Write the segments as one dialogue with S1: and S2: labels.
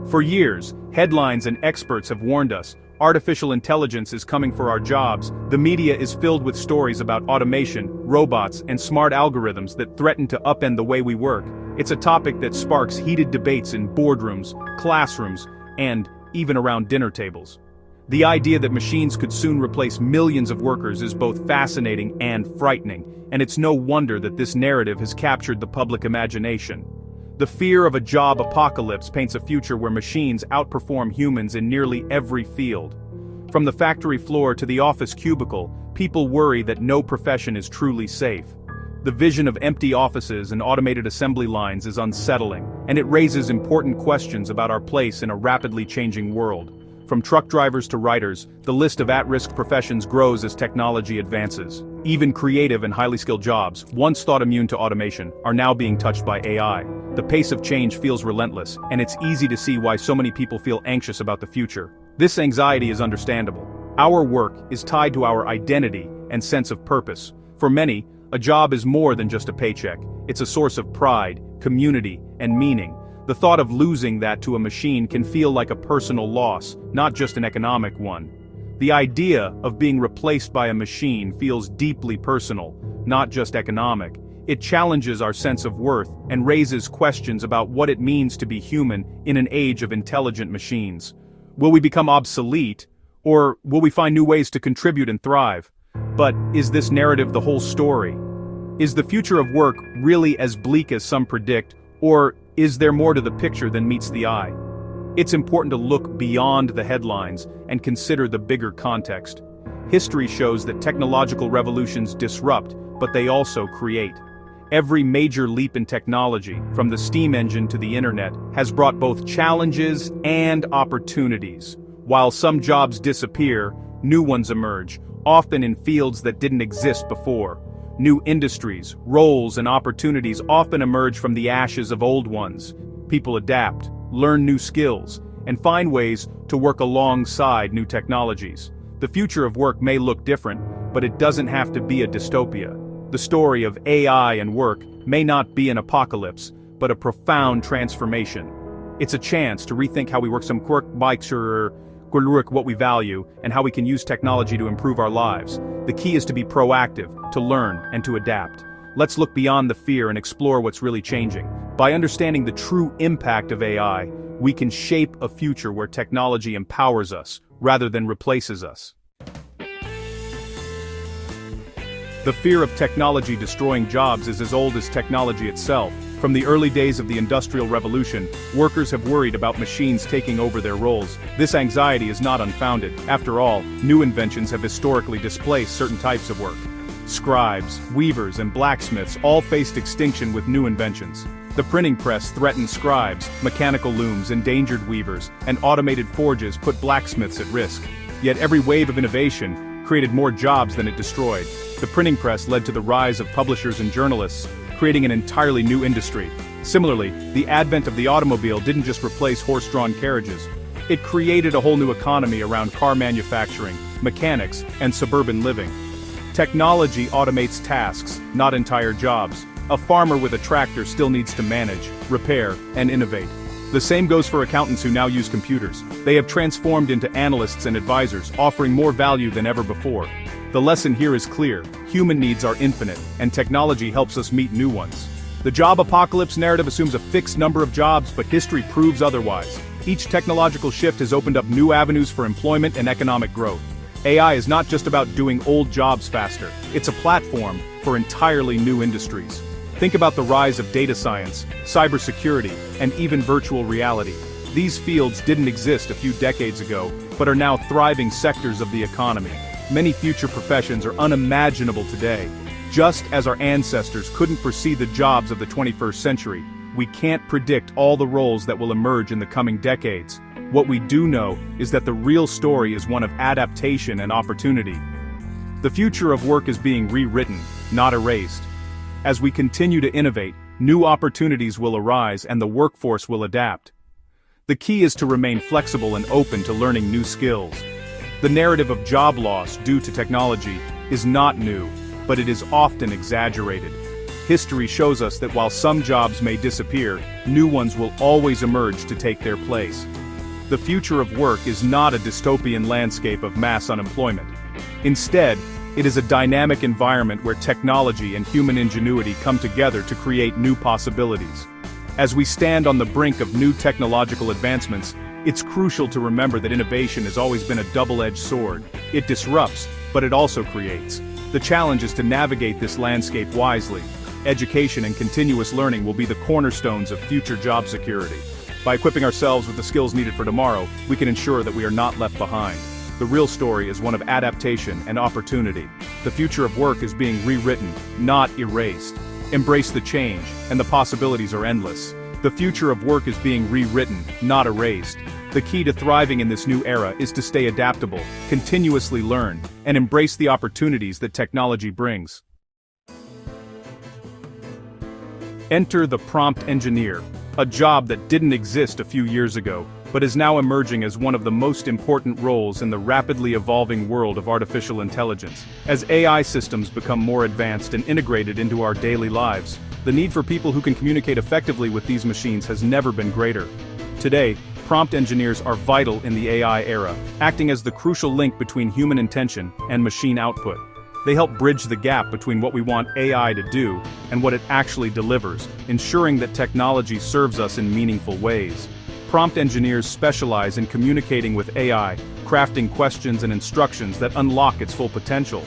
S1: For years, headlines and experts have warned us, artificial intelligence is coming for our jobs. The media is filled with stories about automation, robots, and smart algorithms that threaten to upend the way we work. It's a topic that sparks heated debates in boardrooms, classrooms, and even around dinner tables. The idea that machines could soon replace millions of workers is both fascinating and frightening, and it's no wonder that this narrative has captured the public imagination. The fear of a job apocalypse paints a future where machines outperform humans in nearly every field. From the factory floor to the office cubicle, people worry that no profession is truly safe. The vision of empty offices and automated assembly lines is unsettling, and it raises important questions about our place in a rapidly changing world. From truck drivers to writers, the list of at-risk professions grows as technology advances. Even creative and highly skilled jobs, once thought immune to automation, are now being touched by AI. The pace of change feels relentless, and it's easy to see why so many people feel anxious about the future. This anxiety is understandable. Our work is tied to our identity and sense of purpose. For many, a job is more than just a paycheck. It's a source of pride, community, and meaning. The thought of losing that to a machine can feel like a personal loss, not just an economic one. The idea of being replaced by a machine feels deeply personal, not just economic. It challenges our sense of worth and raises questions about what it means to be human in an age of intelligent machines. Will we become obsolete, or will we find new ways to contribute and thrive? But is this narrative the whole story? Is the future of work really as bleak as some predict, or is there more to the picture than meets the eye? It's important to look beyond the headlines and consider the bigger context. History shows that technological revolutions disrupt, but they also create. Every major leap in technology, from the steam engine to the internet, has brought both challenges and opportunities. While some jobs disappear, new ones emerge, often in fields that didn't exist before. New industries, roles, and opportunities often emerge from the ashes of old ones. People adapt, learn new skills, and find ways to work alongside new technologies. The future of work may look different, but it doesn't have to be a dystopia. The story of AI and work may not be an apocalypse, but a profound transformation. It's a chance to rethink how we work, some quirk bikes or what we value, and how we can use technology to improve our lives. The key is to be proactive, to learn, and to adapt. Let's look beyond the fear and explore what's really changing. By understanding the true impact of AI, we can shape a future where technology empowers us, rather than replaces us. The fear of technology destroying jobs is as old as technology itself. From the early days of the Industrial Revolution, workers have worried about machines taking over their roles. This anxiety is not unfounded. After all, new inventions have historically displaced certain types of work. Scribes, weavers, and blacksmiths all faced extinction with new inventions. The printing press threatened scribes, mechanical looms endangered weavers, and automated forges put blacksmiths at risk. Yet every wave of innovation created more jobs than it destroyed. The printing press led to the rise of publishers and journalists, creating an entirely new industry. Similarly, the advent of the automobile didn't just replace horse-drawn carriages. It created a whole new economy around car manufacturing, mechanics, and suburban living. Technology automates tasks, not entire jobs. A farmer with a tractor still needs to manage, repair, and innovate. The same goes for accountants who now use computers. They have transformed into analysts and advisors, offering more value than ever before. The lesson here is clear: human needs are infinite, and technology helps us meet new ones. The job apocalypse narrative assumes a fixed number of jobs, but history proves otherwise. Each technological shift has opened up new avenues for employment and economic growth. AI is not just about doing old jobs faster, it's a platform for entirely new industries. Think about the rise of data science, cybersecurity, and even virtual reality. These fields didn't exist a few decades ago, but are now thriving sectors of the economy. Many future professions are unimaginable today. Just as our ancestors couldn't foresee the jobs of the 21st century, we can't predict all the roles that will emerge in the coming decades. What we do know is that the real story is one of adaptation and opportunity. The future of work is being rewritten, not erased. As we continue to innovate, new opportunities will arise and the workforce will adapt. The key is to remain flexible and open to learning new skills. The narrative of job loss due to technology is not new, but it is often exaggerated. History shows us that while some jobs may disappear, new ones will always emerge to take their place. The future of work is not a dystopian landscape of mass unemployment. Instead, it is a dynamic environment where technology and human ingenuity come together to create new possibilities. As we stand on the brink of new technological advancements, it's crucial to remember that innovation has always been a double-edged sword. It disrupts, but it also creates. The challenge is to navigate this landscape wisely. Education and continuous learning will be the cornerstones of future job security. By equipping ourselves with the skills needed for tomorrow, we can ensure that we are not left behind. The real story is one of adaptation and opportunity. The future of work is being rewritten, not erased. Embrace the change, and the possibilities are endless. The future of work is being rewritten, not erased. The key to thriving in this new era is to stay adaptable, continuously learn, and embrace the opportunities that technology brings. Enter the prompt engineer, a job that didn't exist a few years ago, but is now emerging as one of the most important roles in the rapidly evolving world of artificial intelligence. As AI systems become more advanced and integrated into our daily lives, the need for people who can communicate effectively with these machines has never been greater. Today, prompt engineers are vital in the AI era, acting as the crucial link between human intention and machine output. They help bridge the gap between what we want AI to do and what it actually delivers, ensuring that technology serves us in meaningful ways. Prompt engineers specialize in communicating with AI, crafting questions and instructions that unlock its full potential.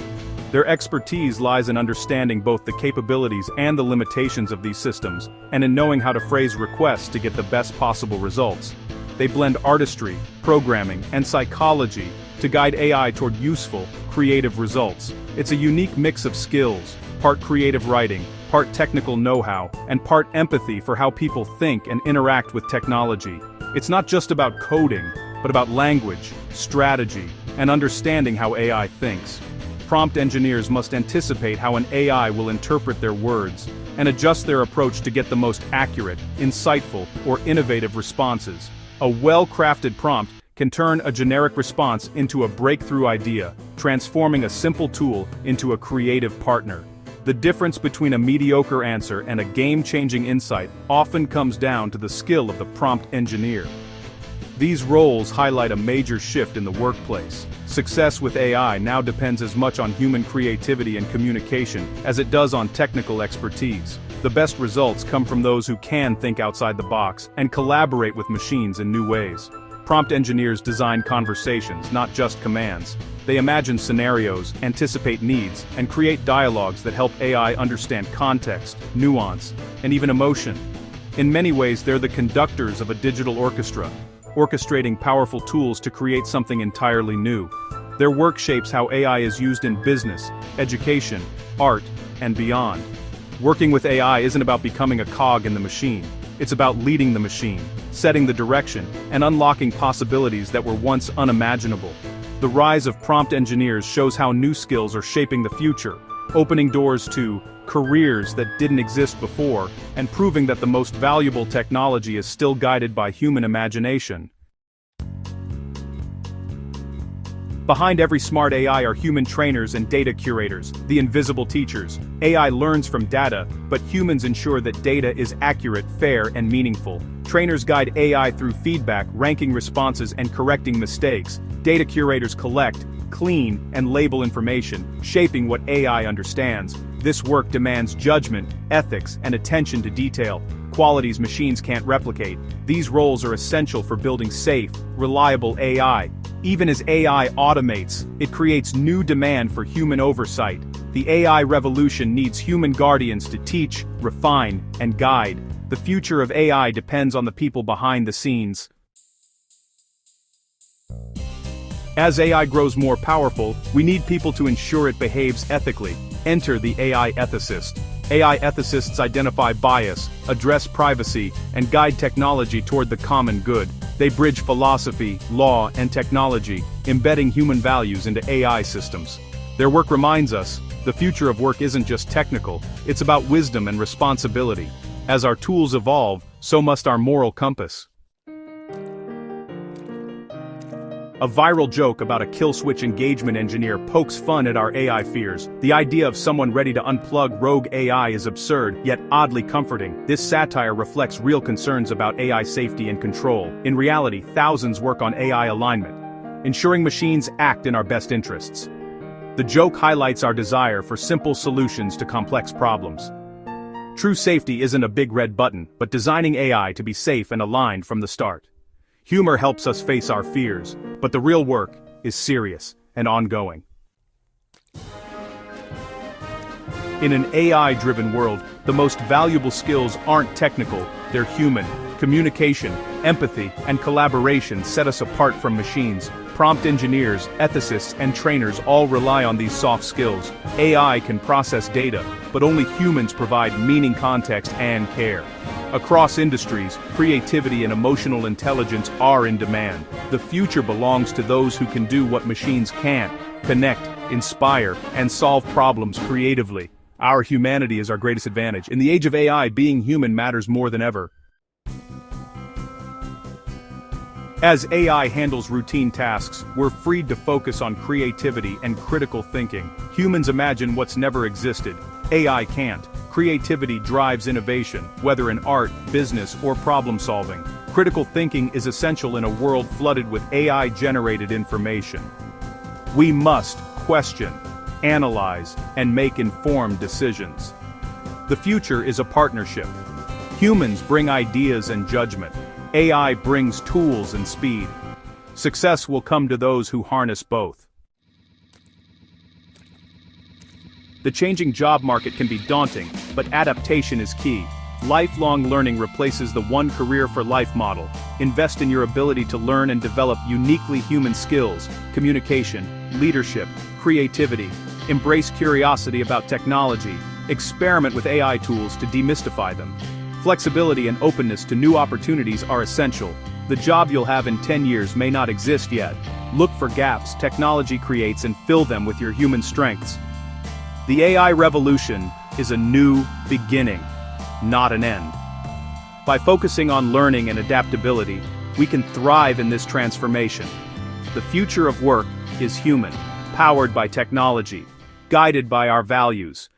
S1: Their expertise lies in understanding both the capabilities and the limitations of these systems, and in knowing how to phrase requests to get the best possible results. They blend artistry, programming, and psychology to guide AI toward useful, creative results. It's a unique mix of skills, part creative writing, part technical know-how, and part empathy for how people think and interact with technology. It's not just about coding, but about language, strategy, and understanding how AI thinks. Prompt engineers must anticipate how an AI will interpret their words, and adjust their approach to get the most accurate, insightful, or innovative responses. A well-crafted prompt can turn a generic response into a breakthrough idea, transforming a simple tool into a creative partner. The difference between a mediocre answer and a game-changing insight often comes down to the skill of the prompt engineer. These roles highlight a major shift in the workplace. Success with AI now depends as much on human creativity and communication as it does on technical expertise. The best results come from those who can think outside the box and collaborate with machines in new ways. Prompt engineers design conversations, not just commands. They imagine scenarios, anticipate needs, and create dialogues that help AI understand context, nuance, and even emotion. In many ways, they're the conductors of a digital orchestra, orchestrating powerful tools to create something entirely new. Their work shapes how AI is used in business, education, art, and beyond. Working with AI isn't about becoming a cog in the machine. It's about leading the machine, setting the direction, and unlocking possibilities that were once unimaginable. The rise of prompt engineers shows how new skills are shaping the future, opening doors to careers that didn't exist before, and proving that the most valuable technology is still guided by human imagination. Behind every smart AI are human trainers and data curators, the invisible teachers. AI learns from data, but humans ensure that data is accurate, fair, and meaningful. Trainers guide AI through feedback, ranking responses, and correcting mistakes. Data curators collect, clean, and label information, shaping what AI understands. This work demands judgment, ethics, and attention to detail, qualities machines can't replicate. These roles are essential for building safe, reliable AI. Even as AI automates, it creates new demand for human oversight. The AI revolution needs human guardians to teach, refine, and guide. The future of AI depends on the people behind the scenes. As AI grows more powerful, we need people to ensure it behaves ethically. Enter the AI ethicist. AI ethicists identify bias, address privacy, and guide technology toward the common good. They bridge philosophy, law, and technology, embedding human values into AI systems. Their work reminds us, the future of work isn't just technical, it's about wisdom and responsibility. As our tools evolve, so must our moral compass. A viral joke about a kill-switch engagement engineer pokes fun at our AI fears. The idea of someone ready to unplug rogue AI is absurd, yet oddly comforting. This satire reflects real concerns about AI safety and control. In reality, thousands work on AI alignment, ensuring machines act in our best interests. The joke highlights our desire for simple solutions to complex problems. True safety isn't a big red button, but designing AI to be safe and aligned from the start. Humor helps us face our fears, but the real work is serious and ongoing. In an AI-driven world, the most valuable skills aren't technical, they're human. Communication, empathy, and collaboration set us apart from machines. Prompt engineers, ethicists, and trainers all rely on these soft skills. AI can process data, but only humans provide meaning, context, and care. Across industries, creativity and emotional intelligence are in demand. The future belongs to those who can do what machines can't: connect, inspire, and solve problems creatively. Our humanity is our greatest advantage. In the age of AI, being human matters more than ever. As AI handles routine tasks, we're freed to focus on creativity and critical thinking. Humans imagine what's never existed. AI can't. Creativity drives innovation, whether in art, business, or problem-solving. Critical thinking is essential in a world flooded with AI-generated information. We must question, analyze, and make informed decisions. The future is a partnership. Humans bring ideas and judgment. AI brings tools and speed. Success will come to those who harness both. The changing job market can be daunting, but adaptation is key. Lifelong learning replaces the one career for life model. Invest in your ability to learn and develop uniquely human skills: communication, leadership, creativity. Embrace curiosity about technology. Experiment with AI tools to demystify them. Flexibility and openness to new opportunities are essential. The job you'll have in 10 years may not exist yet. Look for gaps technology creates and fill them with your human strengths. The AI revolution is a new beginning, not an end. By focusing on learning and adaptability, we can thrive in this transformation. The future of work is human, powered by technology, guided by our values,